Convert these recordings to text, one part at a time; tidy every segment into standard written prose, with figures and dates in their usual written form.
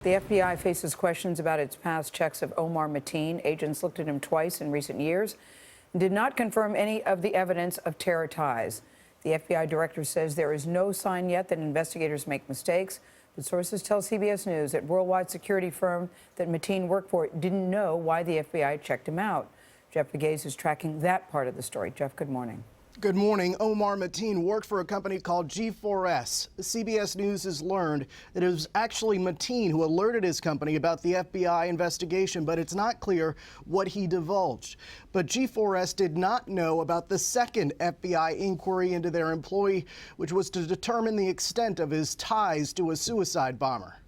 The FBI faces questions about its past checks of Omar Mateen. Agents looked at him twice in recent years and did not confirm any of the evidence of terror ties. The FBI director says there is no sign yet that investigators make mistakes, but sources tell CBS News that worldwide security firm that Mateen worked for didn't know why the FBI checked him out. Jeff Pegues is tracking that part of the story. Jeff, good morning. Good morning. Omar Mateen worked for a company called G4S. CBS News has learned that it was actually Mateen who alerted his company about the FBI investigation, but it's not clear what he divulged. But G4S did not know about the second FBI inquiry into their employee, which was to determine the extent of his ties to a suicide bomber.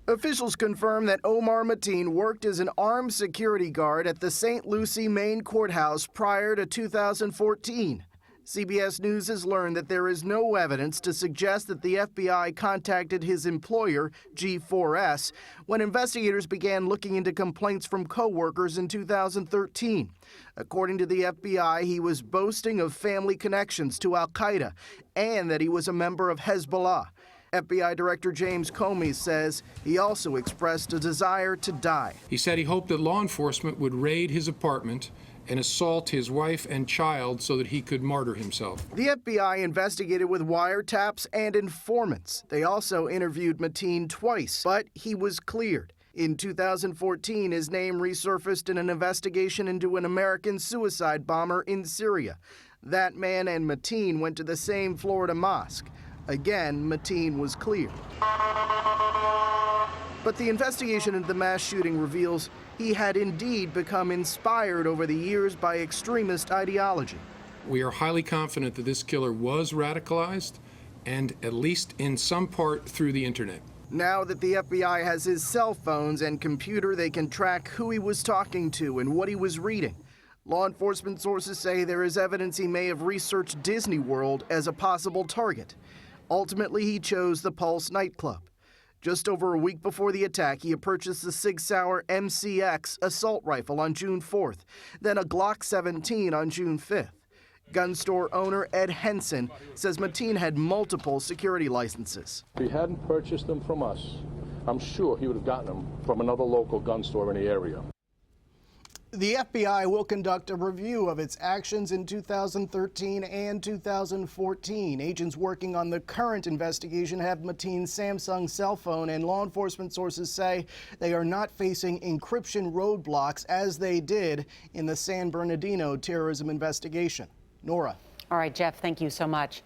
Officials confirm that Omar Mateen worked as an armed security guard at the St. Lucie, Maine courthouse prior to 2014. CBS News has learned that there is no evidence to suggest that the FBI contacted his employer, G4S, when investigators began looking into complaints from co-workers in 2013. According to the FBI, he was boasting of family connections to al-Qaeda and that he was a member of Hezbollah. FBI Director James Comey says he also expressed a desire to die. He said he hoped that law enforcement would raid his apartment and assault his wife and child so that he could martyr himself. The FBI investigated with wiretaps and informants. They also interviewed Mateen twice, but he was cleared. In 2014, his name resurfaced in an investigation into an American suicide bomber in Syria. That man and Mateen went to the same Florida mosque. Again, Mateen was cleared. But the investigation into the mass shooting reveals he had indeed become inspired over the years by extremist ideology. We are highly confident that this killer was radicalized, and at least in some part through the internet. Now that the FBI has his cell phones and computer, they can track who he was talking to and what he was reading. Law enforcement sources say there is evidence he may have researched Disney World as a possible target. Ultimately, he chose the Pulse nightclub. Just over a week before the attack, he had purchased the Sig Sauer MCX assault rifle on June 4th, then a Glock 17 on June 5th. Gun store owner Ed Henson says Mateen had multiple security licenses. If he hadn't purchased them from us, I'm sure he would have gotten them from another local gun store in the area. The FBI will conduct a review of its actions in 2013 and 2014. Agents working on the current investigation have Mateen's Samsung cell phone, and law enforcement sources say they are not facing encryption roadblocks as they did in the San Bernardino terrorism investigation. Nora. All right, Jeff, thank you so much.